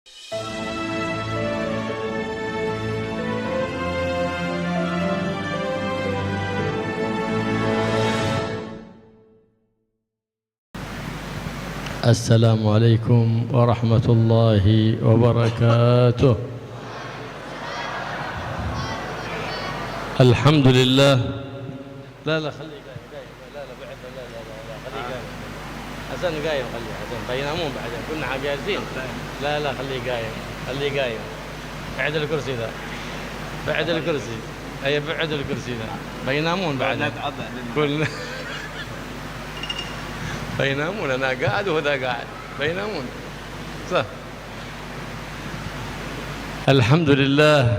السلام عليكم ورحمة الله وبركاته. الحمد لله. لا خليه قايم. لا بعد لا خليه قايم. حسن قايم خليه حسن بينامون بعدين كنا جالسين. لا خليه قايم. بعد الكرسي ذا. بعد الكرسي. أي بعد الكرسي ذا. بينامون بعدين. كل بينامون، أنا قاعد وهذا قاعد بينامون صح. الحمد لله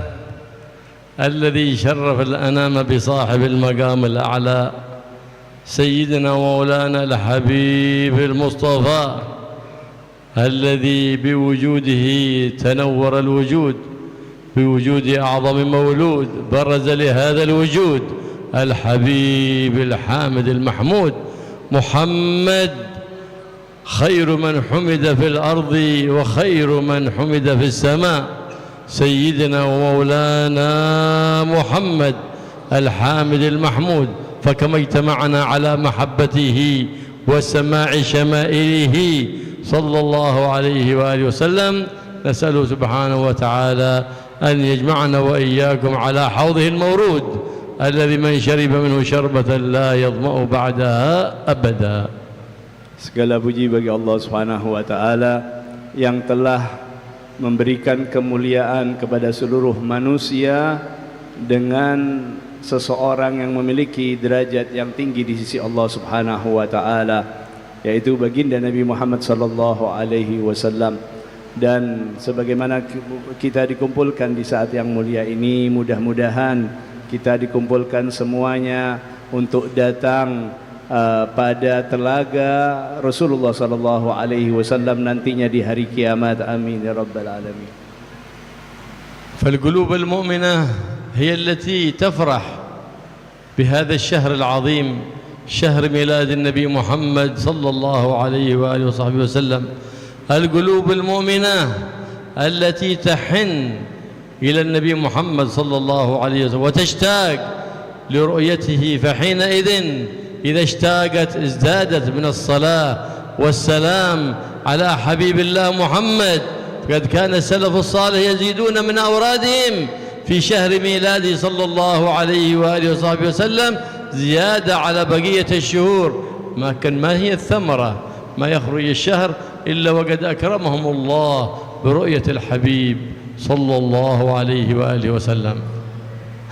الذي شرف الأنام بصاحب المقام الأعلى سيدنا ومولانا الحبيب المصطفى الذي بوجوده تنور الوجود، بوجود أعظم مولود برز لهذا الوجود الحبيب الحامد المحمود محمد، خير من حمد في الأرض وخير من حمد في السماء، سيدنا ومولانا محمد الحامد المحمود. فكما اجتمعنا على محبته وسماع شمائله صلى الله عليه وآله وسلم، نسأله سبحانه وتعالى أن يجمعنا وإياكم على حوضه المورود الذي من شرب منه شربة لا يظمأ بعدها أبدا. Segala puji bagi Allah Subhanahu wa taala yang telah memberikan kemuliaan kepada seluruh manusia dengan seseorang yang memiliki derajat yang tinggi di sisi Allah Subhanahu wa taala, yaitu baginda Nabi Muhammad sallallahu alaihi wasallam. Dan sebagaimana kita dikumpulkan di saat yang mulia ini, mudah-mudahan kita dikumpulkan semuanya untuk datang pada telaga Rasulullah sallallahu alaihi wasallam nantinya di hari kiamat. Amin ya rabbal alamin. فالقلوب المؤمنة هي التي تفرح بهذا الشهر العظيم، شهر ميلاد النبي محمد صلى الله عليه وآله وصحبه وسلم. القلوب المؤمنة التي تحن إلى النبي محمد صلى الله عليه وسلم وتشتاق لرؤيته، فحينئذ إذا اشتاقت ازدادت من الصلاة والسلام على حبيب الله محمد. فقد كان السلف الصالح يزيدون من أورادهم في شهر ميلاده صلى الله عليه وآله وصحبه وسلم زيادة على بقية الشهور. ما هي الثمرة ما يخرج الشهر إلا وقد أكرمهم الله برؤية الحبيب sallallahu alaihi wa alihi wasallam.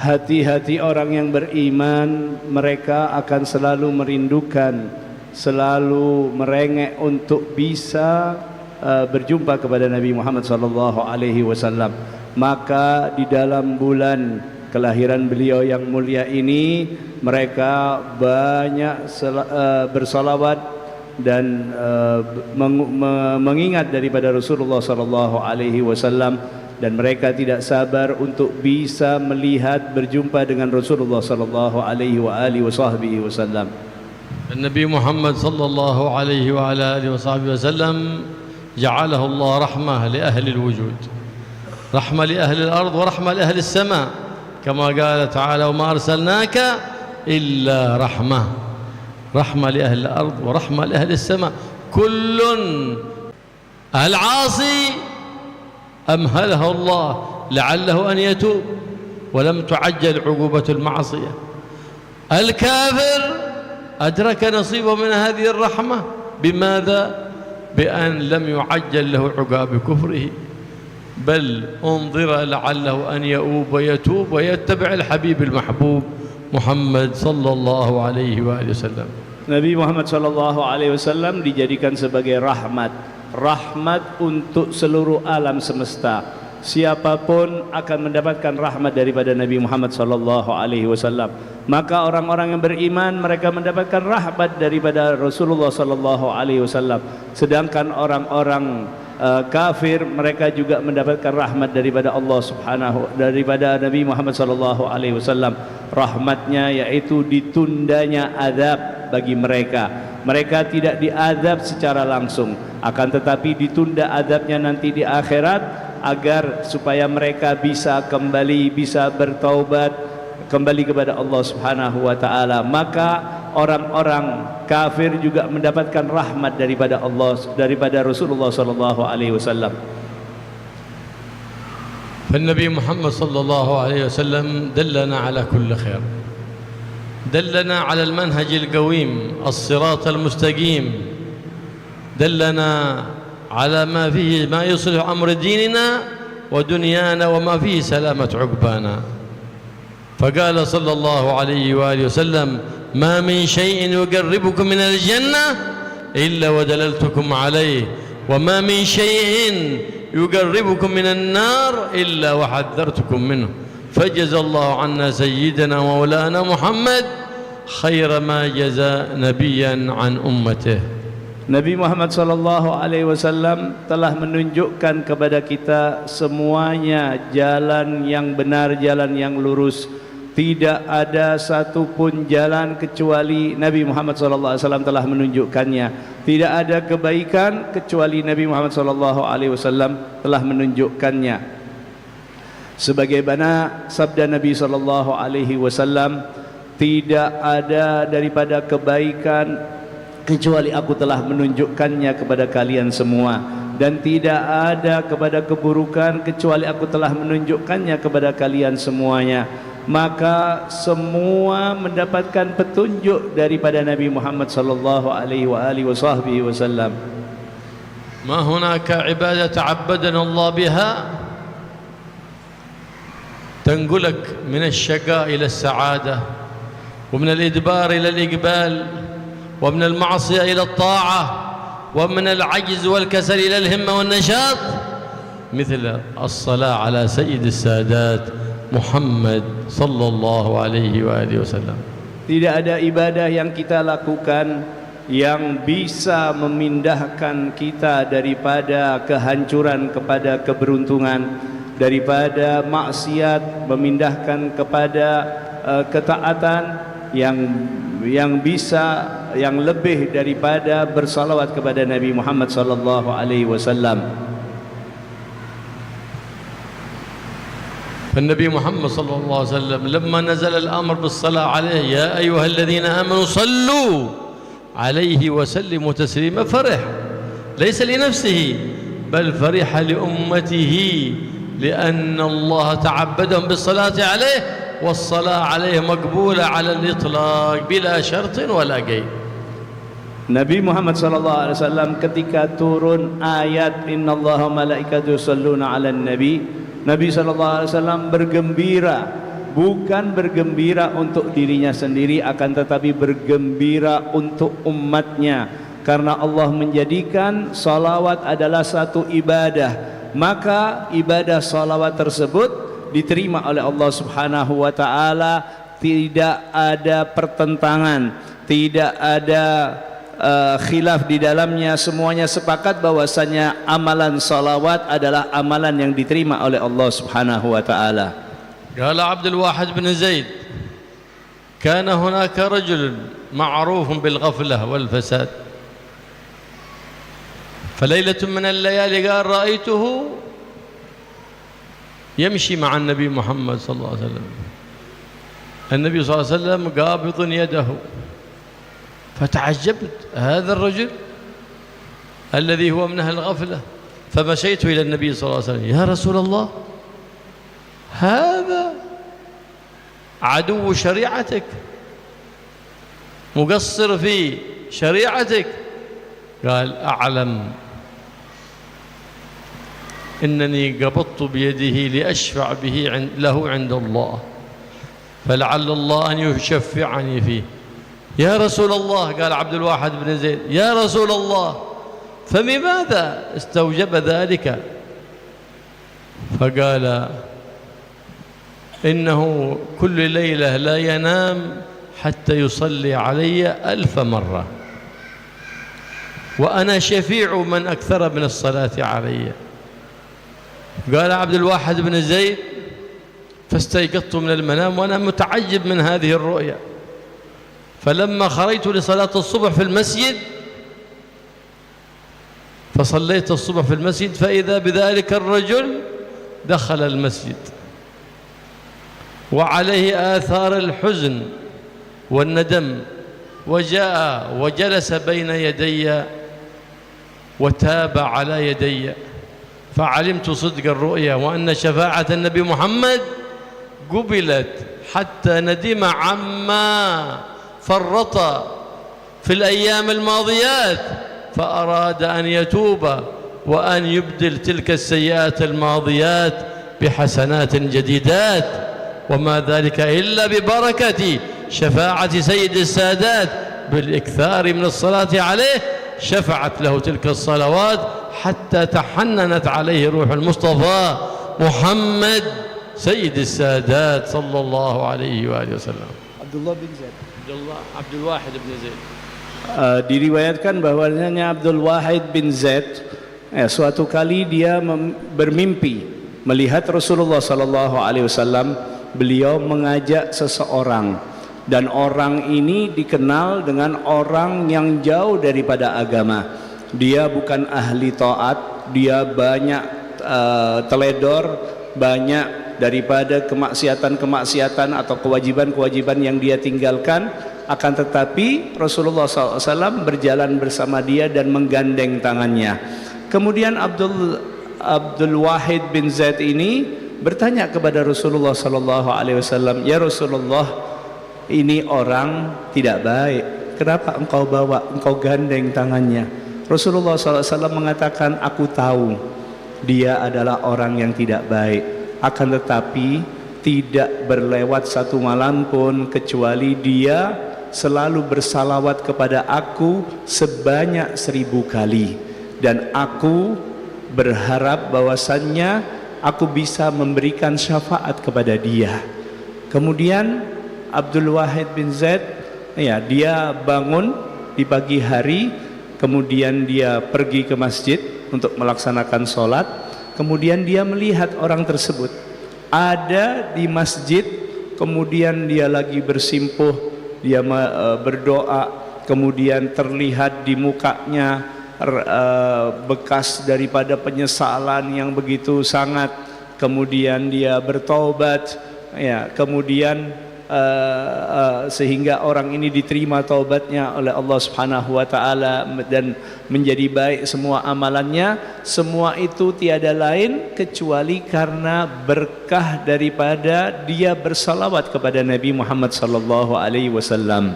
Hati-hati orang yang beriman, mereka akan selalu merindukan, selalu merengek untuk bisa berjumpa kepada Nabi Muhammad sallallahu alaihi wasallam. Maka di dalam bulan kelahiran beliau yang mulia ini, mereka banyak bersalawat dan mengingat daripada Rasulullah sallallahu alaihi wasallam, dan mereka tidak sabar untuk bisa melihat berjumpa dengan Rasulullah sallallahu alaihi wa alihi wasallam. Nabi Muhammad sallallahu alaihi wa alihi wasallam ja'alahu Allah rahmah li ahli al-wujud, rahmah li ahli al-ard wa rahmah li ahli as-sama', kama qala ta'ala wa ma arsalnaka illa rahmah, rahmah li ahli al-ard wa rahmah li ahli as-sama'. Kullun al-'asi أمهله الله لعله أن يتوب ولم تعجل عقوبة المعصية. الكافر أدرك نصيبه من هذه الرحمة بماذا؟ بأن لم يعجل له عقاب كفره، بل انظر لعله أن يؤوب ويتوب ويتبع الحبيب المحبوب محمد صلى الله عليه وآله وسلم. Nabi Muhammad sallallahu alaihi wasallam dijadikan sebagai rahmat untuk seluruh alam semesta. Siapapun akan mendapatkan rahmat daripada Nabi Muhammad sallallahu alaihi wasallam. Maka orang-orang yang beriman mereka mendapatkan rahmat daripada Rasulullah sallallahu alaihi wasallam. Sedangkan orang-orang kafir mereka juga mendapatkan rahmat daripada Allah daripada Nabi Muhammad sallallahu alaihi wasallam. Rahmatnya yaitu ditundanya azab bagi mereka. Mereka tidak diazab secara langsung, akan tetapi ditunda azabnya nanti di akhirat agar supaya mereka bisa kembali, bisa bertaubat kembali kepada Allah Subhanahu wa taala. Maka orang-orang kafir juga mendapatkan rahmat daripada Allah, daripada Rasulullah sallallahu alaihi wasallam. فالنبي محمد صلى الله عليه وسلم دلنا على كل خير، دلنا على المنهج القويم الصراط المستقيم، دلنا على ما فيه ما يصلح أمر ديننا ودنيانا وما فيه سلامة عقبانا. فقال صلى الله عليه وآله وسلم: ما من شيء يقربكم من الجنة إلا ودللتكم عليه، وما من شيء يقربكم من النار إلا وحذرتكم منه. فجزى الله عنا سيدنا ومولانا محمد خير ما جزى نبيا عن أمته. Nabi Muhammad sallallahu alaihi wasallam telah menunjukkan kepada kita semuanya jalan yang benar, jalan yang lurus. Tidak ada satupun jalan kecuali Nabi Muhammad sallallahu alaihi wasallam telah menunjukkannya. Tidak ada kebaikan kecuali Nabi Muhammad sallallahu alaihi wasallam telah menunjukkannya. Sebagaimana sabda Nabi sallallahu alaihi wasallam, tidak ada daripada kebaikan kecuali aku telah menunjukkannya kepada kalian semua, dan tidak ada kepada keburukan kecuali aku telah menunjukkannya kepada kalian semuanya. Maka semua mendapatkan petunjuk daripada Nabi Muhammad sallallahu alaihi wasallam. ما هناك عبادة تعبدنا الله بها تنقلك من الشقاء إلى السعادة، ومن الإدبار إلى الإقبال، ومن المعصية إلى الطاعة، ومن العجز والكسل إلى الهمة والنشاط مثل الصلاة على سيد السادات Muhammad sallallahu alaihi wa alihi wasallam. Tidak ada ibadah yang kita lakukan yang bisa memindahkan kita daripada kehancuran kepada keberuntungan, daripada maksiat memindahkan kepada ketaatan, yang bisa, yang lebih daripada bersalawat kepada Nabi Muhammad sallallahu alaihi wasallam. فالنبي محمد صلى الله عليه وسلم لما نزل الأمر بالصلاة عليه: يا أيها الذين آمنوا صلوا عليه وسلموا تسليما، فرح ليس لنفسه بل فرح لأمته، لأن الله تعبدهم بالصلاة عليه، والصلاة عليه مقبولة على الإطلاق بلا شرط ولا قيد. Nabi Muhammad sallallahu alaihi wasallam ketika turun ayat innallaha malaikatahu yusholluna 'alan nabi, Nabi sallallahu alaihi wasallam bergembira, bukan bergembira untuk dirinya sendiri, akan tetapi bergembira untuk umatnya, karena Allah menjadikan salawat adalah satu ibadah. Maka ibadah salawat tersebut diterima oleh Allah Subhanahu wa taala, tidak ada pertentangan, tidak ada khilaf di dalamnya. Semuanya sepakat bahwasanya amalan salawat adalah amalan yang diterima oleh Allah Subhanahu wa taala. Qala Abdul Wahid bin Zaid: kana hunaka rajul ma'ruf bil ghaflah wal fasad, فليلة من الليالي قال: رأيته يمشي مع النبي محمد صلى الله عليه وسلم، النبي صلى الله عليه وسلم قابض يده، فتعجبت هذا الرجل الذي هو من أهل الغفلة، فمشيت إلى النبي صلى الله عليه وسلم: يا رسول الله، هذا عدو شريعتك، مقصر في شريعتك. قال: أعلم إنني قبضت بيده لأشفع به له عند الله، فلعل الله أن يشفعني فيه. يا رسول الله، قال عبد الواحد بن زيد: يا رسول الله، فبماذا استوجب ذلك؟ فقال: إنه كل ليلة لا ينام حتى يصلي علي 1000 مرة، وأنا شفيع من أكثر من الصلاة علي. قال عبد الواحد بن زيد: فاستيقظت من المنام وأنا متعجب من هذه الرؤيا، فلما خرجت لصلاة الصبح في المسجد فصليت الصبح في المسجد فإذا بذلك الرجل دخل المسجد وعليه آثار الحزن والندم، وجاء وجلس بين يدي وتاب على يدي، فعلمت صدق الرؤيا وأن شفاعة النبي محمد قبلت، حتى ندم عما فرط في الأيام الماضيات، فأراد أن يتوب وأن يبدل تلك السيئات الماضيات بحسنات جديدات، وما ذلك إلا ببركة شفاعة سيد السادات بالإكثار من الصلاة عليه. شفعت له تلك الصلوات حتى تحننت عليه روح المصطفى محمد سيد السادات صلى الله عليه وآله وسلم. Abdullah bin Zaid. Abdul Wahid bin Zaid. Diriwayatkan bahwasanya Abdul Wahid bin Zaid suatu kali dia bermimpi melihat Rasulullah sallallahu alaihi wasallam. Beliau mengajak seseorang, dan orang ini dikenal dengan orang yang jauh daripada agama. Dia bukan ahli taat, dia banyak teledor, banyak daripada kemaksiatan-kemaksiatan atau kewajiban-kewajiban yang dia tinggalkan. Akan tetapi Rasulullah SAW berjalan bersama dia dan menggandeng tangannya. Kemudian Abdul Wahid bin Zaid ini bertanya kepada Rasulullah SAW, "Ya Rasulullah, ini orang tidak baik. Kenapa engkau bawa, engkau gandeng tangannya?" Rasulullah SAW mengatakan, "Aku tahu dia adalah orang yang tidak baik. Akan tetapi tidak berlewat satu malam pun kecuali dia selalu bersalawat kepada aku sebanyak 1000 kali. Dan aku berharap bahwasannya aku bisa memberikan syafaat kepada dia." Kemudian Abdul Wahid bin Zaid, dia bangun di pagi hari, kemudian dia pergi ke masjid untuk melaksanakan sholat. Kemudian dia melihat orang tersebut ada di masjid, kemudian dia lagi bersimpuh, dia berdoa, kemudian terlihat di mukanya bekas daripada penyesalan yang begitu sangat. Kemudian dia bertaubat, kemudian sehingga orang ini diterima taubatnya oleh Allah Subhanahu wa taala dan menjadi baik semua amalannya. Semua itu tiada lain kecuali karena berkah daripada dia bersalawat kepada Nabi Muhammad sallallahu alaihi wasallam.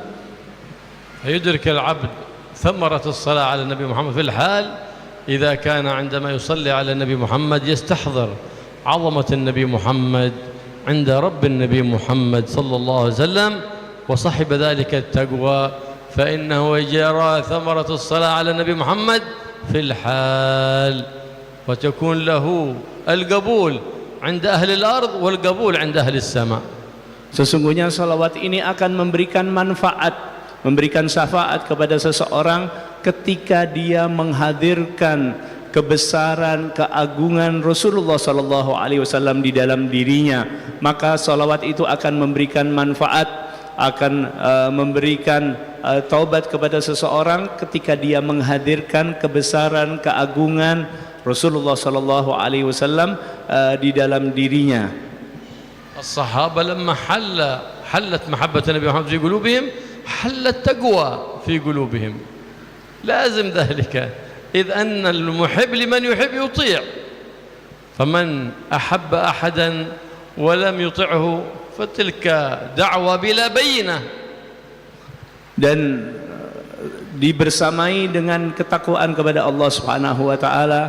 يدرك العبد ثمرة الصلاة على النبي محمد في الحال إذا كان عندما يصلي على النبي محمد يستحضر عظمة النبي محمد عند رب النبي محمد صلى الله عليه وسلم وصحب ذلك التقوى، فإنه يرى ثمرة الصلاة على النبي محمد في الحال، وتكون له القبول عند أهل الأرض والقبول عند أهل السماء. Sesungguhnya salawat ini akan memberikan manfaat, memberikan syafaat kepada seseorang ketika dia menghadirkan kebesaran, keagungan Rasulullah sallallahu alaihi wasallam di dalam dirinya. Maka salawat itu akan memberikan manfaat, akan memberikan taubat kepada seseorang ketika dia menghadirkan kebesaran, keagungan Rasulullah sallallahu alaihi wasallam di dalam dirinya. As-sahaba lamma hallat mahabbat Nabi Muhammad fi qulubihim حلت تقوى في قلوبهم لازم ذلك، إذ أن المحب لمن يحب يطيع، فمن أحب أحدا ولم يطعه فتلك دعوة بلا بينة. Dan dibersamai dengan ketakwaan kepada Allah Subhanahu wa taala,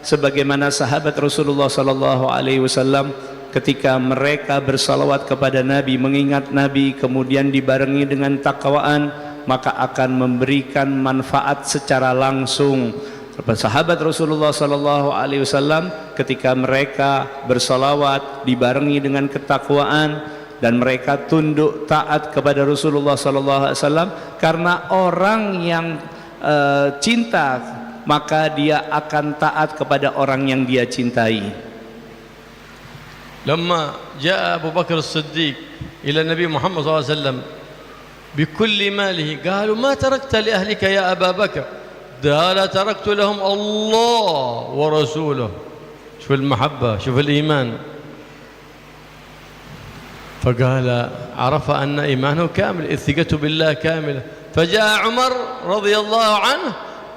sebagaimana sahabat Rasulullah sallallahu alaihi wasallam ketika mereka bersalawat kepada Nabi, mengingat Nabi, kemudian dibarengi dengan takwaan, maka akan memberikan manfaat secara langsung. Sahabat Rasulullah sallallahu alaihi wasallam ketika mereka bersalawat dibarengi dengan ketakwaan dan mereka tunduk taat kepada Rasulullah sallallahu alaihi wasallam, karena orang yang cinta maka dia akan taat kepada orang yang dia cintai. لما جاء أبو بكر الصديق إلى النبي محمد صلى الله عليه وسلم بكل ماله قالوا: ما تركت لأهلك يا أبا بكر؟ قال تركت لهم الله ورسوله. شوف المحبة، شوف الإيمان. فقال عرف أن إيمانه كامل، الثقة بالله كاملة. فجاء عمر رضي الله عنه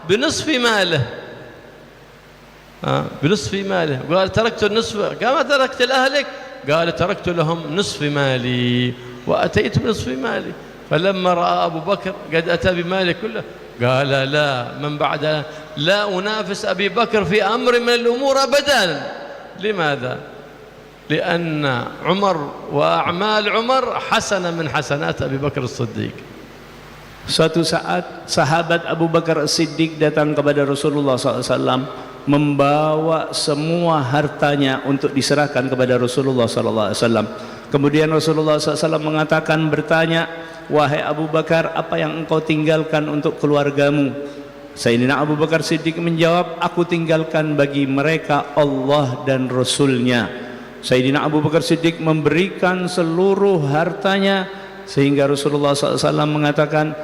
بنصف ماله، بنصف ماله، قال تركت النصف. كما تركت لأهلك؟ قال تركت لهم نصف مالي وأتيت بنصف مالي. فلما رأى أبو بكر قد أتى بماله كله قال لا، من بعد لا أنافس أبي بكر في أمر من الأمور أبدا. لماذا؟ لأن عمر وأعمال عمر حسنة من حسنات أبي بكر الصديق. Suatu saat sahabat Abu Bakar As-Siddiq datang kepada Rasulullah SAW membawa semua hartanya untuk diserahkan kepada Rasulullah SAW. Kemudian Rasulullah SAW mengatakan, bertanya, wahai Abu Bakar, apa yang engkau tinggalkan untuk keluargamu? Sayyidina Abu Bakar Siddiq menjawab, aku tinggalkan bagi mereka Allah dan Rasulnya. Sayyidina Abu Bakar Siddiq memberikan seluruh hartanya, sehingga Rasulullah SAW mengatakan,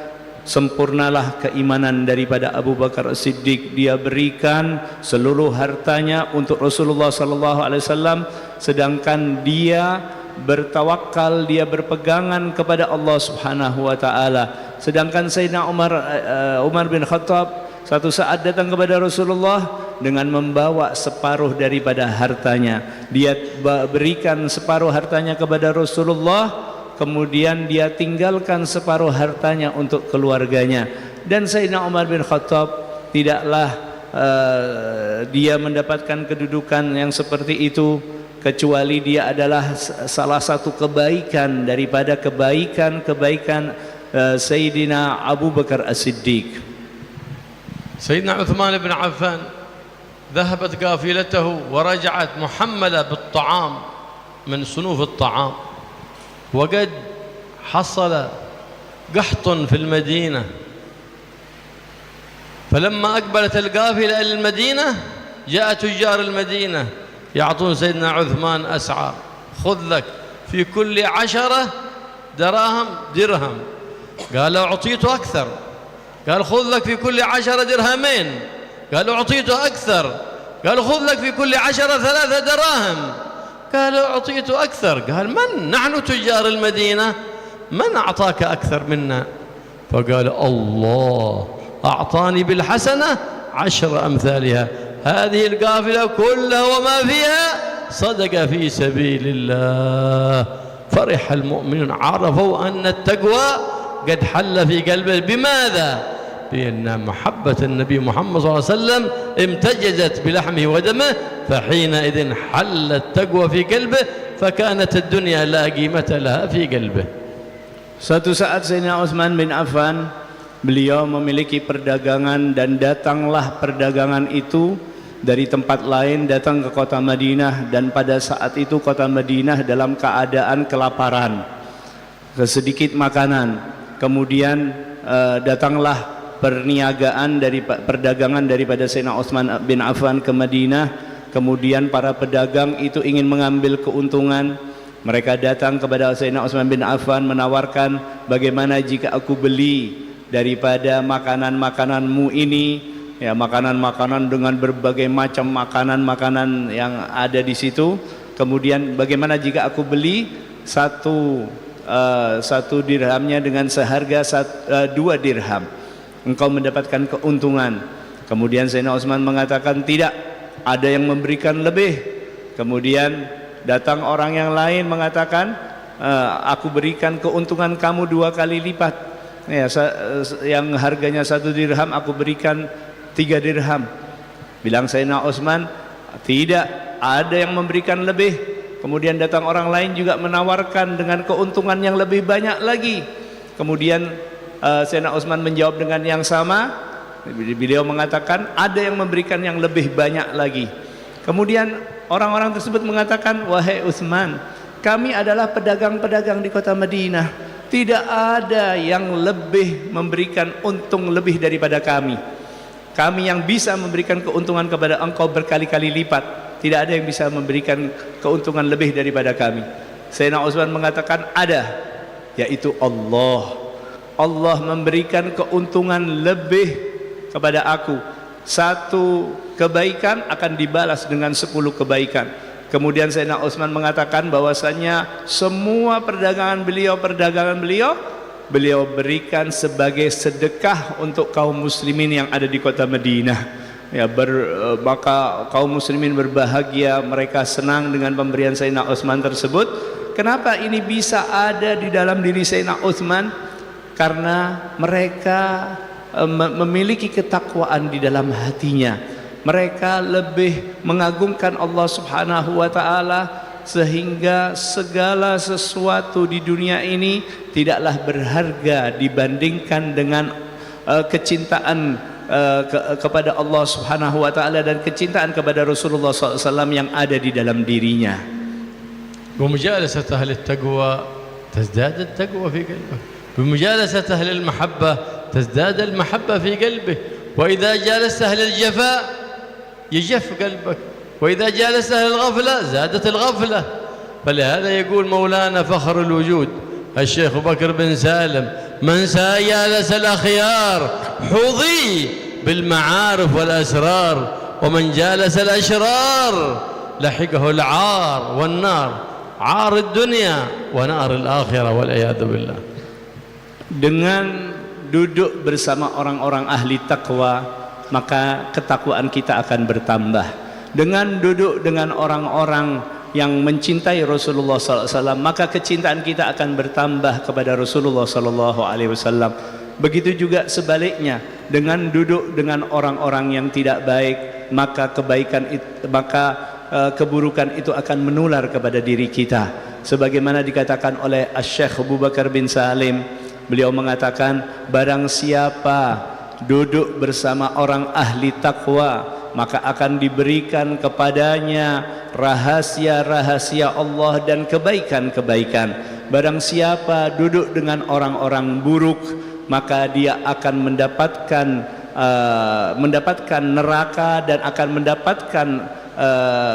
sempurnalah keimanan daripada Abu Bakar As-Siddiq. Dia berikan seluruh hartanya untuk Rasulullah SAW, sedangkan dia bertawakal, dia berpegangan kepada Allah Subhanahu wa taala. Sedangkan Sayyidina Umar bin Khattab satu saat datang kepada Rasulullah dengan membawa separuh daripada hartanya. Dia berikan separuh hartanya kepada Rasulullah, kemudian dia tinggalkan separuh hartanya untuk keluarganya. Dan Sayyidina Umar bin Khattab tidaklah dia mendapatkan kedudukan yang seperti itu kecuali dia adalah salah satu kebaikan daripada kebaikan Sayyidina Abu Bakar As-Siddiq. سيدنا عثمان بن عفان ذهبت قافلته ورجعت محملة بالطعام من صنوف الطعام، وقد حصل قحط في المدينة. فلما أقبلت القافلة إلى المدينة جاء تجار المدينة يعطون سيدنا عثمان أسعار، خذ لك في كل 10 دراهم درهم. قال أعطيت أكثر. قال خذ لك في كل 10 درهمين. قال أعطيت أكثر. قال خذ لك في كل 10 3 دراهم. قال أعطيت أكثر. قال من؟ نحن تجار المدينة، من أعطاك أكثر منا؟ فقال الله أعطاني بالحسنة 10 أمثالها. هذه القافلة كلها وما فيها صدق في سبيل الله. فرح المؤمنون، عرفوا أن التقوى قد حل في قلبه. بماذا؟ بأن محبة النبي محمد صلى الله عليه وسلم امتجزت بلحمه ودمه، فحينئذ حل التقوى في قلبه، فكانت الدنيا لا قيمة لها في قلبه. Suatu saat Sayyidina Utsman bin Affan, beliau memiliki perdagangan dan datanglah perdagangan itu dari tempat lain datang ke kota Madinah, dan pada saat itu kota Madinah dalam keadaan kelaparan, sedikit makanan. Kemudian datanglah perniagaan dari perdagangan daripada Sayyidina Utsman bin Affan ke Madinah. Kemudian para pedagang itu ingin mengambil keuntungan. Mereka datang kepada Sayyidina Utsman bin Affan menawarkan, bagaimana jika aku beli daripada makanan-makananmu ini, ya, makanan-makanan dengan berbagai macam makanan-makanan yang ada di situ. Kemudian bagaimana jika aku beli satu dirhamnya dengan seharga 2 dirham, engkau mendapatkan keuntungan. Kemudian Sayyidina Utsman mengatakan, tidak, ada yang memberikan lebih. Kemudian datang orang yang lain mengatakan, aku berikan keuntungan kamu 2 kali lipat, ya, yang harganya 1 dirham aku berikan 3 dirham. Bilang Sayyidina Utsman, tidak, ada yang memberikan lebih. Kemudian datang orang lain juga menawarkan dengan keuntungan yang lebih banyak lagi. Kemudian Sayyidina Utsman menjawab dengan yang sama. Beliau mengatakan ada yang memberikan yang lebih banyak lagi. Kemudian orang-orang tersebut mengatakan, wahai Utsman, kami adalah pedagang-pedagang di kota Madinah, tidak ada yang lebih memberikan untung lebih daripada kami. Kami yang bisa memberikan keuntungan kepada engkau berkali-kali lipat, tidak ada yang bisa memberikan keuntungan lebih daripada kami. Sayyidina Utsman mengatakan ada, yaitu Allah. Allah memberikan keuntungan lebih kepada aku, satu kebaikan akan dibalas dengan 10 kebaikan. Kemudian Sayyidina Utsman mengatakan bahwasanya semua perdagangan beliau berikan sebagai sedekah untuk kaum muslimin yang ada di kota Madinah. Ya, maka kaum muslimin berbahagia, mereka senang dengan pemberian Sayyidina Utsman tersebut. Kenapa ini bisa ada di dalam diri Sayyidina Utsman? Karena mereka memiliki ketakwaan di dalam hatinya. Mereka lebih mengagungkan Allah Subhanahu wa taala, sehingga segala sesuatu di dunia ini tidaklah berharga dibandingkan dengan kecintaan kepada Allah Subhanahu wa taala dan kecintaan kepada Rasulullah SAW yang ada di dalam dirinya. بمجالسة أهل التقوى تزداد التقوى في قلبه، بمجالسة أهل المحبة تزداد المحبة في قلبه، وإذا جالست أهل الجفاء يجف قلبك، وإذا جالست أهل الغفلة زادت الغفلة. فلهذا يقول مولانا فخر الوجود الشيخ بكر بن سالم: من جالس الأخيار حظي بالمعارف والأسرار، ومن جالس الأشرار لحقه العار والنار، عار الدنيا ونار الآخرة والعياذ بالله. Dengan duduk bersama orang-orang ahli takwa, maka ketakwaan kita akan bertambah. Dengan duduk dengan orang-orang yang mencintai Rasulullah SAW, maka kecintaan kita akan bertambah kepada Rasulullah SAW. Begitu juga sebaliknya, dengan duduk dengan orang-orang yang tidak baik, maka keburukan itu akan menular kepada diri kita. Sebagaimana dikatakan oleh Syekh Abu Bakar bin Salim, beliau mengatakan, barang siapa duduk bersama orang ahli takwa, maka akan diberikan kepadanya rahasia-rahasia Allah dan kebaikan-kebaikan. Barang siapa duduk dengan orang-orang buruk, maka dia akan mendapatkan neraka dan akan mendapatkan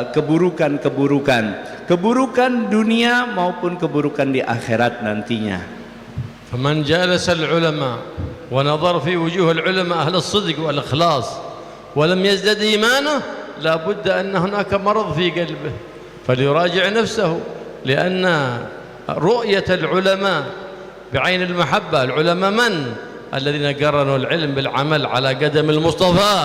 keburukan-keburukan, keburukan dunia maupun keburukan di akhirat nantinya. فمن جالس العلماء ونظر في وجوه العلماء أهل الصدق والإخلاص ولم يزدد إيمانه لا بد أن هناك مرض في قلبه، فليراجع نفسه، لأن رؤية العلماء بعين المحبة، العلماء من؟ الذين قرنوا العلم بالعمل على قدم المصطفى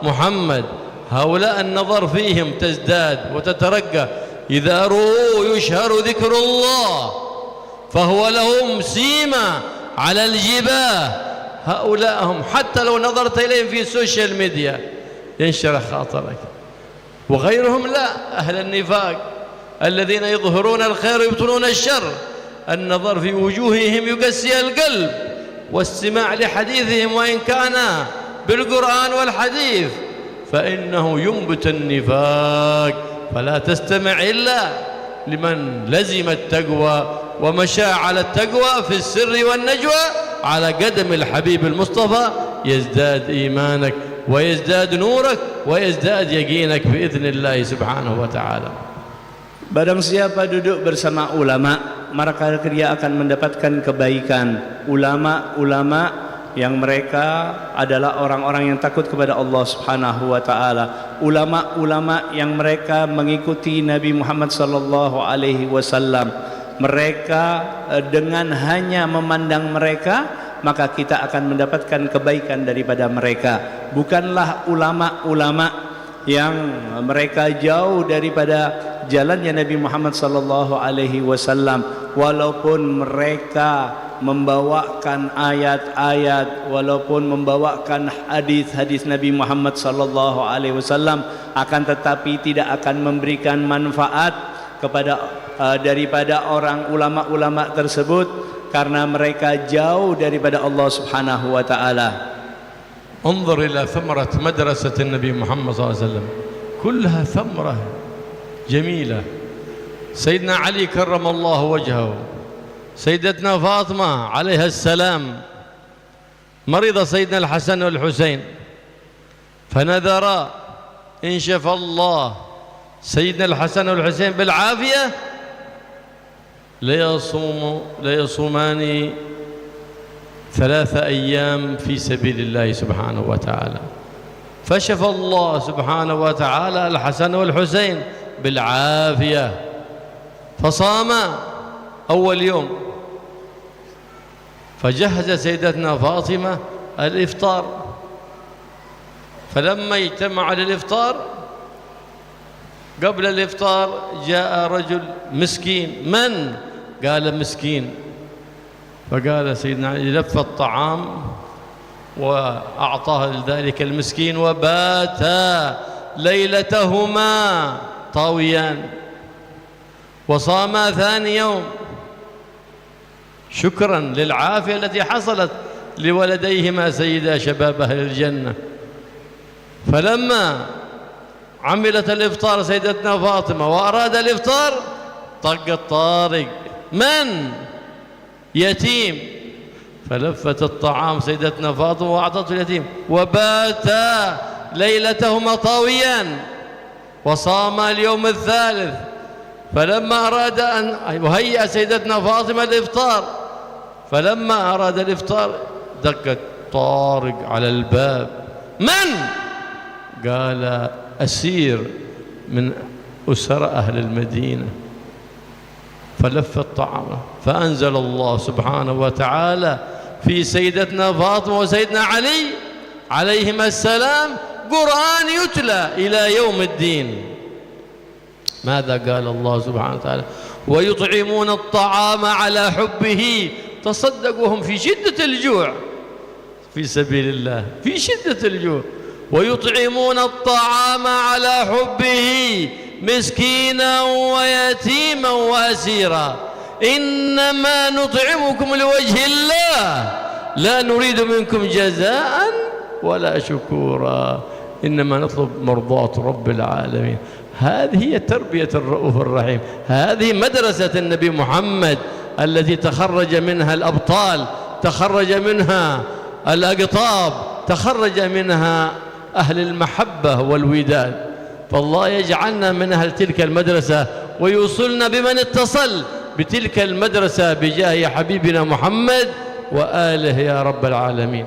محمد، هؤلاء النظر فيهم تزداد وتترقى. إذا رؤوا يشهر ذكر الله فهو لهم سيما على الجباه، هؤلاء هم حتى لو نظرت إليهم في السوشيال ميديا ينشرح خاطرك. وغيرهم لا، أهل النفاق الذين يظهرون الخير ويبطنون الشر، النظر في وجوههم يقسي القلب، واستماع لحديثهم وإن كان بالقرآن والحديث فإنه ينبت النفاق. فلا تستمع إلا لمن لزم التقوى ومشى على التقوى في السر والنجوى على قدم الحبيب المصطفى، يزداد إيمانك ويزداد نورك ويزداد يقينك بإذن الله سبحانه وتعالى. Barang siapa duduk bersama ulama, maka dia akan mendapatkan kebaikan. Ulama-ulama yang mereka adalah orang-orang yang takut kepada Allah Subhanahu wa taala. Ulama-ulama yang mereka mengikuti Nabi Muhammad sallallahu alaihi wasallam. Mereka dengan hanya memandang mereka, maka kita akan mendapatkan kebaikan daripada mereka. Bukanlah ulama-ulama yang mereka jauh daripada jalannya Nabi Muhammad sallallahu alaihi wasallam, walaupun mereka membawakan ayat-ayat, walaupun membawakan hadis-hadis Nabi Muhammad sallallahu alaihi wasallam, akan tetapi tidak akan memberikan manfaat kepada daripada orang ulama-ulama tersebut, karena mereka jauh daripada Allah Subhanahu wa taala. انظر إلى ثمرة مدرسة النبي محمد صلى الله عليه وسلم، كلها ثمرة جميلة. سيدنا علي كرم الله وجهه، سيدتنا فاطمة عليها السلام، مرض سيدنا الحسن والحسين فنذرا إن شفى الله سيدنا الحسن والحسين بالعافية ليصومان 3 أيام في سبيل الله سبحانه وتعالى، فشفى الله سبحانه وتعالى الحسن والحسين بالعافية، فصاما أول يوم، فجهز سيدتنا فاطمة الإفطار، فلما اجتمع للإفطار قبل الإفطار جاء رجل مسكين. من؟ قال مسكين. فقال سيدنا علي لف الطعام وأعطاه لذلك المسكين، وباتا ليلتهما طاويان، وصاما ثاني يوم شكرا للعافية التي حصلت لولديهما سيدا شباب أهل الجنة. فلما عملت الإفطار سيدتنا فاطمة وأراد الإفطار طق الطارق. من؟ يتيم. فلفت الطعام سيدتنا فاطمة وأعطته اليتيم، وباتا ليلتهما طاويان، وصاما اليوم الثالث. فلما أراد أن وهيأ سيدتنا فاطمة الإفطار، فلما أراد الإفطار دق الطارق على الباب. من؟ قال أسير من أسر أهل المدينة. فلف الطعام، فأنزل الله سبحانه وتعالى في سيدتنا فاطمة وسيدنا علي عليهما السلام قرآن يتلى إلى يوم الدين. ماذا قال الله سبحانه وتعالى؟ ويطعمون الطعام على حبه، تصدقوا هم في شدة الجوع في سبيل الله، في شدة الجوع، ويطعمون الطعام على حبه مسكينا ويتيما وأسيرا، إنما نطعمكم لوجه الله لا نريد منكم جزاء ولا شكورا، إنما نطلب مرضاة رب العالمين. هذه هي تربية الرؤوف الرحيم، هذه مدرسة النبي محمد التي تخرج منها الأبطال، تخرج منها الأقطاب، تخرج منها أهل المحبة والوداد. فالله يجعلنا من أهل تلك المدرسة ويوصلنا بمن اتصل بتلك المدرسة بجاه حبيبنا محمد وآله يا رب العالمين.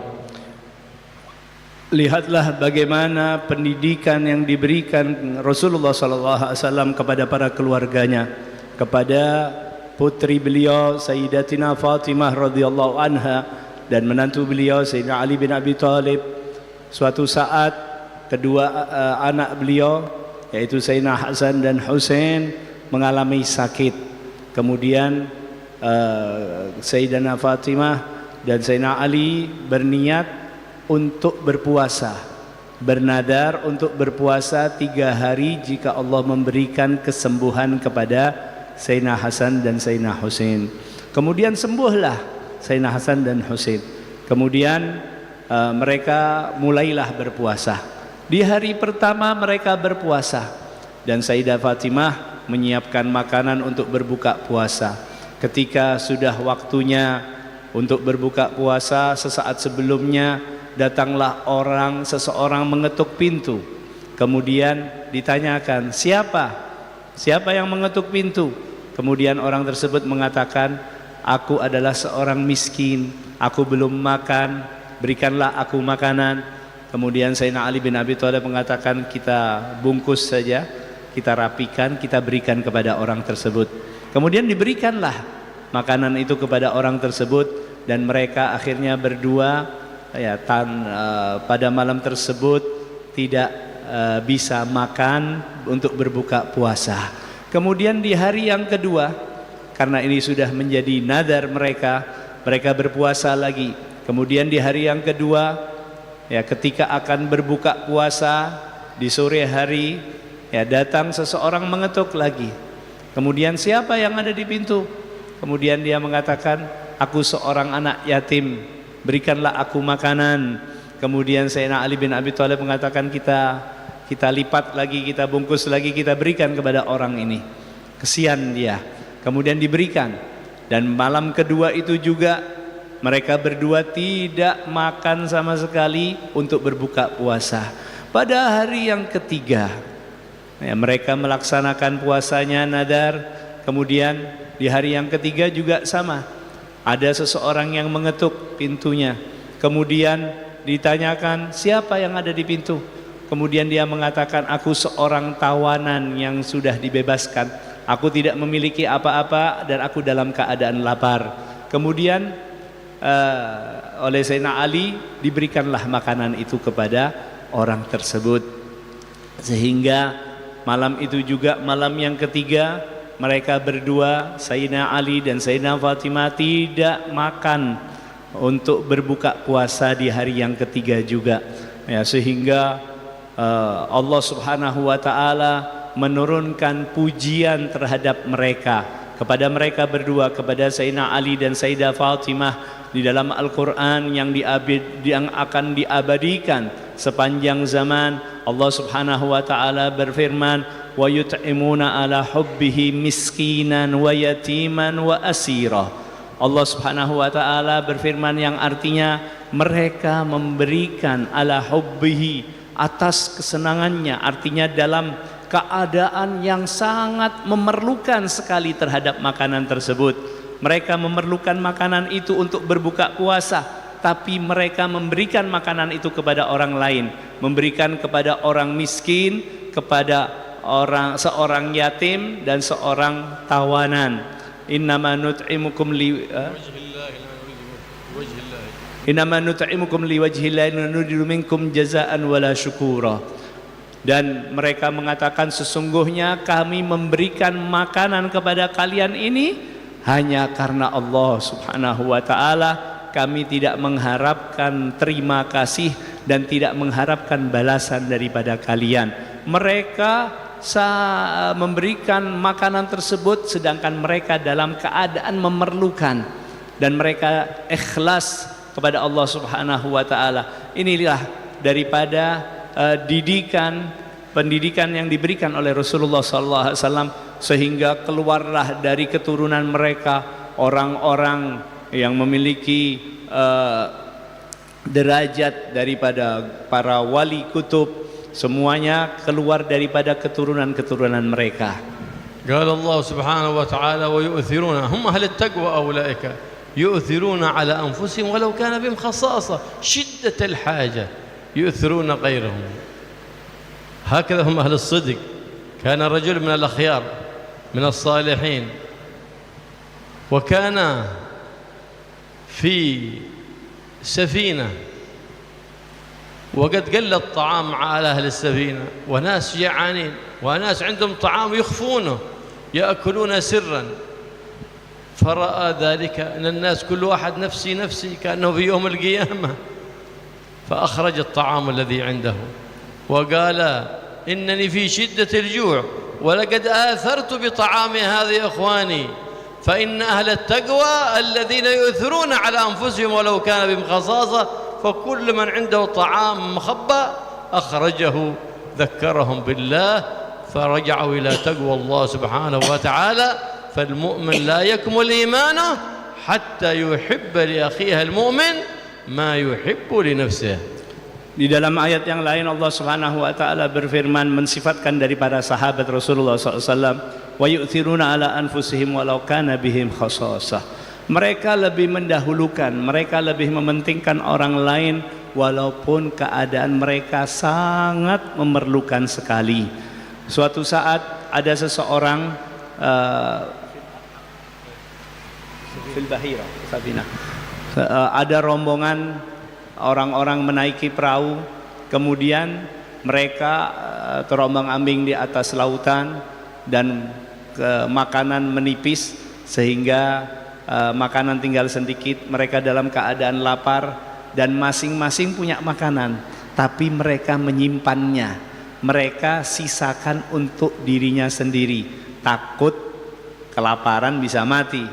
Lihatlah bagaimana pendidikan yang diberikan Rasulullah SAW kepada para keluarganya, kepada putri beliau Sayyidatina Fatimah radhiyallahu anha dan menantu beliau Sayyidina Ali bin Abi Thalib. Suatu saat kedua anak beliau yaitu Sayyidina Hasan dan Husain mengalami sakit. Kemudian Sayyidina Fatimah dan Sayyidina Ali berniat untuk berpuasa, bernadar untuk berpuasa 3 hari jika Allah memberikan kesembuhan kepada Sayyidina Hasan dan Sayyidina Husain. Kemudian sembuhlah Sayyidina Hasan dan Husain. Kemudian mereka mulailah berpuasa. Di hari pertama mereka berpuasa dan Sayyidah Fatimah menyiapkan makanan untuk berbuka puasa. Ketika sudah waktunya untuk berbuka puasa, sesaat sebelumnya datanglah seseorang mengetuk pintu. Kemudian ditanyakan, siapa yang mengetuk pintu? Kemudian orang tersebut mengatakan, aku adalah seorang miskin, aku belum makan, berikanlah aku makanan. Kemudian Sayyidina Ali bin Abi Thalib mengatakan, kita bungkus saja, kita rapikan, kita berikan kepada orang tersebut. Kemudian diberikanlah makanan itu kepada orang tersebut dan mereka akhirnya berdua pada malam tersebut tidak bisa makan untuk berbuka puasa. Kemudian di hari yang kedua, karena ini sudah menjadi nadar mereka berpuasa lagi. Kemudian di hari yang kedua, ketika akan berbuka puasa di sore hari, datang seseorang mengetuk lagi. Kemudian siapa yang ada di pintu? Kemudian dia mengatakan, aku seorang anak yatim, berikanlah aku makanan. Kemudian Sayyidina Ali bin Abi Thalib mengatakan, kita lipat lagi, kita bungkus lagi, kita berikan kepada orang ini. Kesian dia. Kemudian diberikan. Dan malam kedua itu juga mereka berdua tidak makan sama sekali untuk berbuka puasa. Pada hari yang ketiga, mereka melaksanakan puasanya nadar. Kemudian di hari yang ketiga juga sama. Ada seseorang yang mengetuk pintunya. Kemudian ditanyakan, siapa yang ada di pintu? Kemudian dia mengatakan, aku seorang tawanan yang sudah dibebaskan. Aku tidak memiliki apa-apa dan aku dalam keadaan lapar. Kemudian oleh Sayyidina Ali diberikanlah makanan itu kepada orang tersebut. Sehingga malam itu juga malam yang ketiga, mereka berdua, Sayyidina Ali dan Sayyidina Fatimah, tidak makan untuk berbuka puasa di hari yang ketiga juga. Ya, sehingga Allah Subhanahu wa taala menurunkan pujian terhadap mereka, kepada mereka berdua, kepada Sayyidina Ali dan Sayyidah Fatimah di dalam Al-Qur'an yang akan diabadikan sepanjang zaman. Allah Subhanahu wa taala berfirman, wa yut'imuna ala hubbihi miskinan wa yatiman wa asira. Allah Subhanahu wa taala berfirman yang artinya mereka memberikan ala hubbihi, atas kesenangannya, artinya dalam keadaan yang sangat memerlukan sekali terhadap makanan tersebut. Mereka memerlukan makanan itu untuk berbuka puasa, tapi mereka memberikan makanan itu kepada orang lain, memberikan kepada orang miskin, kepada seorang yatim dan seorang tawanan. Innama nut'imukum liwajhillahi la nuridu minkum jazaan wala syukura. Dan mereka mengatakan, sesungguhnya kami memberikan makanan kepada kalian ini hanya karena Allah Subhanahu wa taala. Kami tidak mengharapkan terima kasih dan tidak mengharapkan balasan daripada kalian. Mereka memberikan makanan tersebut sedangkan mereka dalam keadaan memerlukan, dan mereka ikhlas kepada Allah Subhanahu wa taala. Inilah daripada pendidikan yang diberikan oleh Rasulullah sallallahu alaihi wasallam, sehingga keluarlah dari keturunan mereka orang-orang yang memiliki derajat daripada para wali kutub. Semuanya keluar daripada keturunan-keturunan mereka. قال الله سبحانه وتعالى ويؤثرون هم أهل التقوى أولئك يؤثرون على أنفسهم ولو كان بهم خصاصة شدة الحاجة يؤثرون غيرهم. هكذا هم أهل الصدق. كان رجل من الأخيار من الصالحين وكان في سفينة وقد قل الطعام على أهل السفينة وناس جعانين وناس عندهم طعام يخفونه يأكلون سرا. فرأى ذلك أن الناس كل واحد نفسي نفسي كأنه في يوم القيامة، فأخرج الطعام الذي عنده وقال إنني في شدة الجوع ولقد آثرت بطعامي هذا يا إخواني، فإن أهل التقوى الذين يؤثرون على أنفسهم ولو كان بهم خصاصة فكل من عنده طعام مخبأ أخرجه ذكرهم بالله فرجعوا إلى تقوى الله سبحانه وتعالى. فالمؤمن لا يكمل إيمانه حتى يحب لأخيه المؤمن ما يحب لنفسه. Di dalam ayat yang lain Allah Subhanahu wa taala berfirman mensifatkan daripada sahabat Rasulullah SAW, wa yu'thiruna ala anfusihim walau kana bihim khasasah. Mereka lebih mendahulukan, mereka lebih mementingkan orang lain walaupun keadaan mereka sangat memerlukan sekali. Suatu saat ada seseorang ada rombongan orang-orang menaiki perahu, kemudian mereka terombang-ambing di atas lautan dan makanan menipis sehingga makanan tinggal sedikit. Mereka dalam keadaan lapar dan masing-masing punya makanan, tapi mereka menyimpannya, mereka sisakan untuk dirinya sendiri, takut kelaparan bisa mati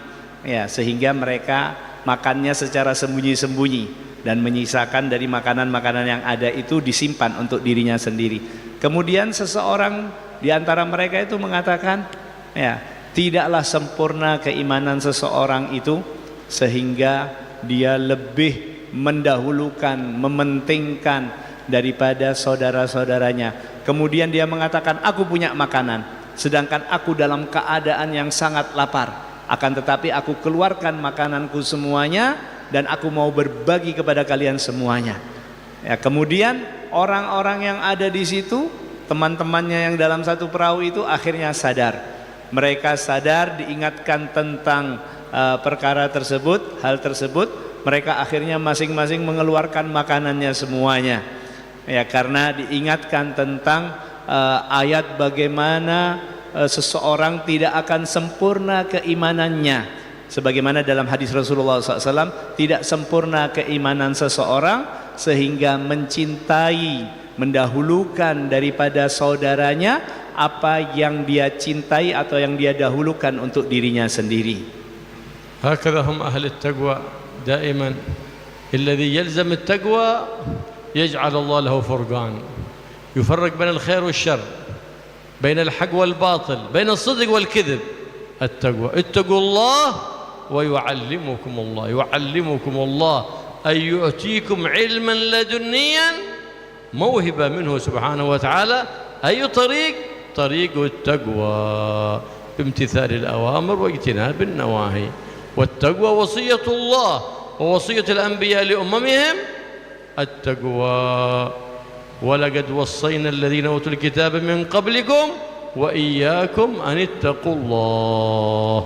ya, sehingga mereka makannya secara sembunyi-sembunyi dan menyisakan dari makanan-makanan yang ada itu disimpan untuk dirinya sendiri. Kemudian seseorang di antara mereka itu mengatakan, ya, tidaklah sempurna keimanan seseorang itu sehingga dia lebih mendahulukan, mementingkan daripada saudara-saudaranya. Kemudian dia mengatakan, aku punya makanan sedangkan aku dalam keadaan yang sangat lapar. Akan tetapi aku keluarkan makananku semuanya dan aku mau berbagi kepada kalian semuanya. Ya, kemudian orang-orang yang ada di situ, teman-temannya yang dalam satu perahu itu akhirnya sadar. Mereka sadar, diingatkan tentang perkara tersebut, hal tersebut. Mereka akhirnya masing-masing mengeluarkan makanannya semuanya. Ya, karena diingatkan tentang ayat bagaimana seseorang tidak akan sempurna keimanannya, sebagaimana dalam hadis Rasulullah SAW, tidak sempurna keimanan seseorang sehingga mencintai, mendahulukan daripada saudaranya apa yang dia cintai atau yang dia dahulukan untuk dirinya sendiri. هكذا هم أهل التقوى دائما. الذي يلزم التقوى يجعل الله له فرقان، يفرق بين الخير والشر، بين الحق والباطل، بين الصدق والكذب. التقوى، اتقوا الله ويعلمكم الله، يعلمكم الله أن يؤتيكم علما لدنيا، موهبة منه سبحانه وتعالى. أي طريق؟ طريق التقوى بامتثال الأوامر واجتناب النواهي. والتقوى وصية الله ووصية الأنبياء لأممهم التقوى. ولقد وصينا الذين أوتوا الكتاب من قبلكم وإياكم أن اتقوا الله.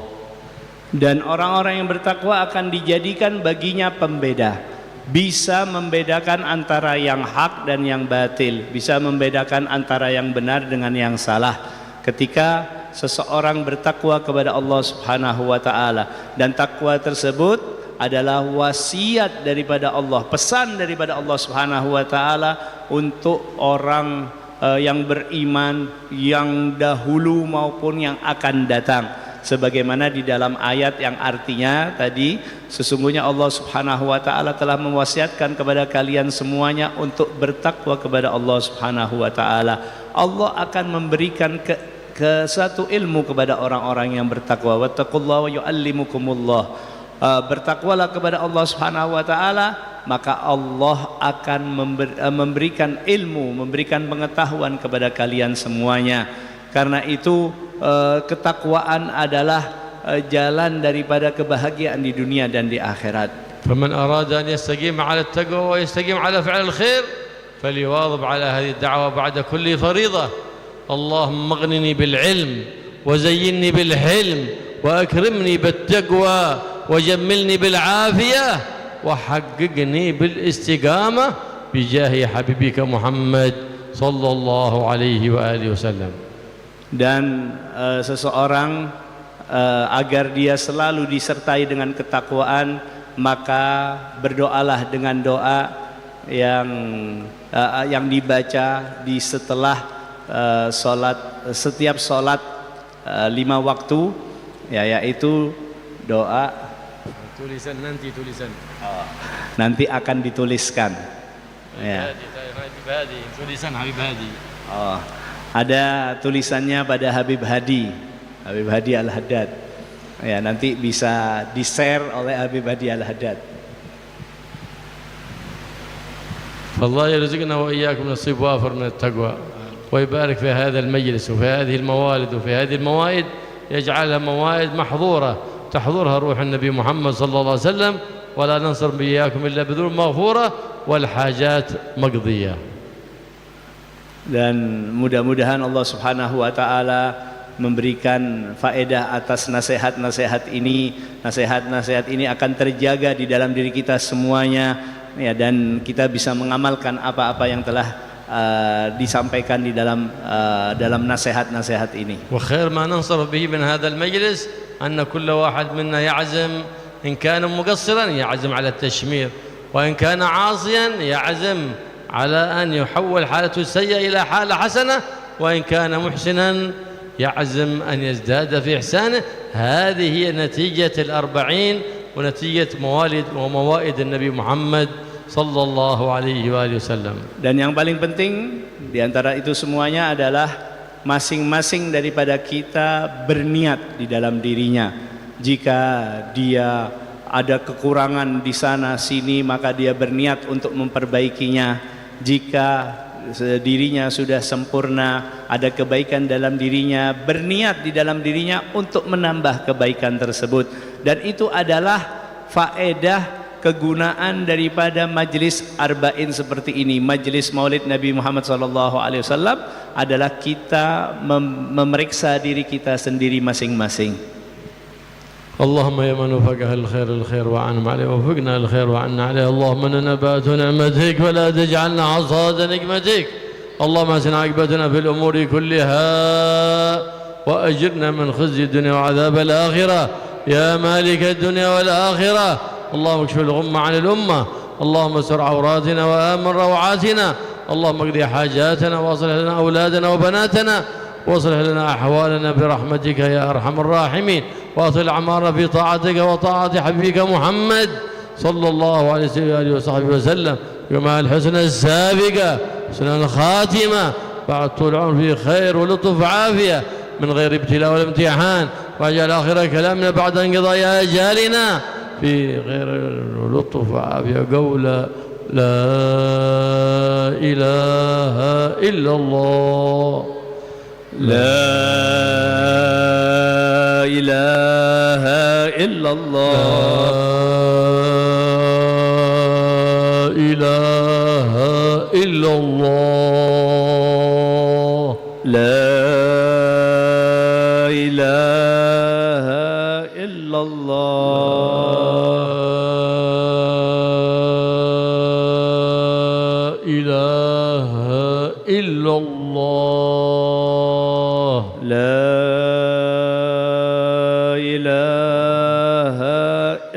Dan orang-orang yang bertakwa akan dijadikan baginya pembeda, bisa membedakan antara yang hak dan yang batil, bisa membedakan antara yang benar dengan yang salah ketika seseorang bertakwa kepada Allah Subhanahu wa taala. Dan takwa tersebut adalah wasiat daripada Allah, pesan daripada Allah Subhanahu wa taala untuk orang yang beriman yang dahulu maupun yang akan datang, sebagaimana di dalam ayat yang artinya tadi, sesungguhnya Allah Subhanahu wa taala telah mewasiatkan kepada kalian semuanya untuk bertakwa kepada Allah Subhanahu wa taala. Allah akan memberikan ke satu ilmu kepada orang-orang yang bertakwa. Wattaqullaha wa yu'allimukumullah. Bertakwalah kepada Allah Subhanahu wa taala, maka Allah akan memberikan ilmu, memberikan pengetahuan kepada kalian semuanya. Karena itu ketakwaan adalah jalan daripada kebahagiaan di dunia dan di akhirat. فمن أراد أن يستقيم على التقوى ويستقيم على فعل الخير فليواظب على هذه الدعوة بعد كل فريضة. اللهم اغنني بالعلم وزينني بالحلم وأكرمني بالتقوى وجملني بالعافية وحققني بالاستقامة بجاه حبيبك محمد صلى الله عليه وآله وسلم. Dan seseorang agar dia selalu disertai dengan ketakwaan, maka berdoalah dengan doa yang dibaca di setelah setiap solat 5 waktu, yaitu doa tulisan nanti akan dituliskan. tulisan Habib Hadi. Ada tulisannya pada Habib Hadi Al-Haddad. Ya, nanti bisa di-share oleh Habib Hadi Al-Haddad. فالله يرزقنا وإياكم نصيب وافر من التقوى ويبارك في هذا المجلس وفي هذه الموالد وفي هذه الموائد، يجعلها موائد محظورة تحضرها روح النبي محمد صلى الله عليه وسلم، ولا ننصر بإياكم إلا بذنوب مغفورة والحاجات مقضية. Dan mudah-mudahan Allah Subhanahu wa taala memberikan faedah atas nasihat-nasihat ini. Nasihat-nasihat ini akan terjaga di dalam diri kita semuanya, ya, dan kita bisa mengamalkan apa-apa yang telah disampaikan di dalam nasihat-nasihat ini. وخير ما ننصر به من هذا المجلس أن كل واحد منا يعزم، إن كان مقصرا يعزم على التشمير، وإن كان عاصيا يعزم على أن يحول حالته السيئة إلى حالة حسنة، وإن كان محسنا يعزم أن يزداد في إحسانه. هذه هي نتيجة 40 ونتيجة موالد وموائد النبي محمد صلى الله عليه وآله وسلم. Dan yang paling penting di antara itu semuanya adalah masing-masing daripada kita berniat di dalam dirinya. Jika dia ada kekurangan di sana sini, maka dia berniat untuk memperbaikinya. Jika dirinya sudah sempurna, ada kebaikan dalam dirinya, berniat di dalam dirinya untuk menambah kebaikan tersebut. Dan itu adalah faedah kegunaan daripada majlis arba'in seperti ini. Majlis Maulid Nabi Muhammad SAW adalah kita memeriksa diri kita sendiri masing-masing. اللهم يا من وفقه الخير الخير وعنهم عليه وفقنا الخير وعنا عليه. اللهم انا نبات نعمتك ولا تجعلنا حصاد نقمتك. اللهم احسن عاقبتنا في الامور كلها واجرنا من خزي الدنيا وعذاب الاخره يا مالك الدنيا والاخره. اللهم اكشف الغمه عن الامه. اللهم استر عوراتنا وامن روعاتنا. اللهم اقضي حاجاتنا واصلح لنا اولادنا وبناتنا واصلح لنا احوالنا برحمتك يا ارحم الراحمين. واطل اعمارنا في طاعتك وطاعه حبيبك محمد صلى الله عليه وآله وصحبه وسلم كما الحسنى السابقه حسن الخاتمه بعد طول العمر في خير ولطف عافيه من غير ابتلاء ولا امتحان. واجعل اخر كلامنا بعد انقضاء اجالنا في غير لطف وعافيه قول لا اله الا الله. لا إله إلا الله. لا إله إلا الله. لا إله إلا الله. لا إله إلا الله. لا إله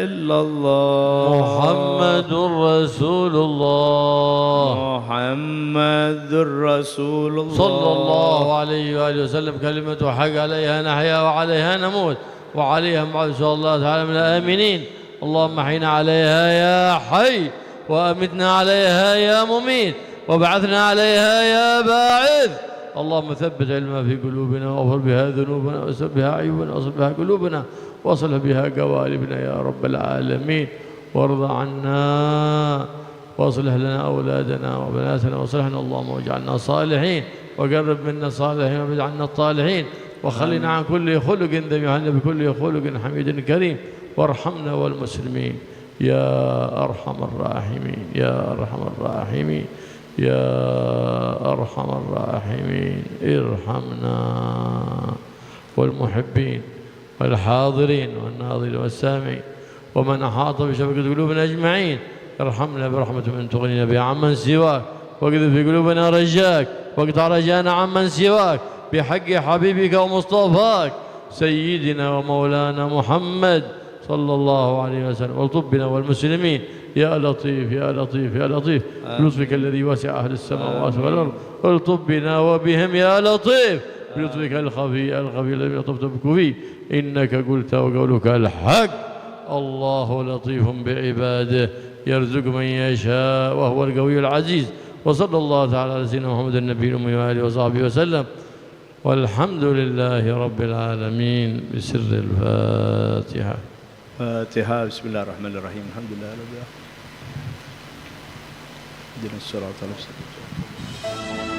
إلا الله. محمد رسول الله. محمد رسول الله صلى الله عليه وآله وسلم. كلمة حق عليها نحيا وعليها نموت وعليها إن شاء الله تعالى من الآمنين. اللهم احينا عليها يا حي وأمتنا عليها يا مميت وابعثنا عليها يا باعث. اللهم ثبت علمها في قلوبنا واغفر بها ذنوبنا واسر بها عيوبنا واصل بها قلوبنا واصلح بها قوالبنا يا رب العالمين. وارض عنا واصلح لنا اولادنا وبناتنا واصلحنا اللهم واجعلنا صالحين وقرب منا صالحين واجعلنا الطالحين وخلنا عن كل خلق ذم يهنا بكل خلق حميد كريم. وارحمنا والمسلمين يا ارحم الراحمين يا ارحم الراحمين يا أرحم الراحمين. ارحمنا والمحبين والحاضرين والناظرين والسامعين ومن أحاط بشبكة قلوبنا أجمعين. ارحمنا برحمة من تغنينا بها عمن سواك واقذف في قلوبنا رجاك واقطع رجانا عمن سواك بحق حبيبك ومصطفاك سيدنا ومولانا محمد صلى الله عليه وسلم. والطب بنا والمسلمين يا لطيف يا لطيف يا لطيف بلطفك الذي وسع أهل السماوات والأرض. والطب بنا وبهم يا لطيف بلطفك الخفي الخفي الذي لطفت بك فيه إنك قلت وقولك الحق. الله لطيف بعباده يرزق من يشاء وهو القوي العزيز. وصلى الله تعالى على سيدنا محمد النبي الأمي وآله وصحبه وسلم. والحمد لله رب العالمين. بسر الفاتحة. فاتحة. بسم الله الرحمن الرحيم. الحمد لله رب العالمين. اهدنا الصراط المستقيم.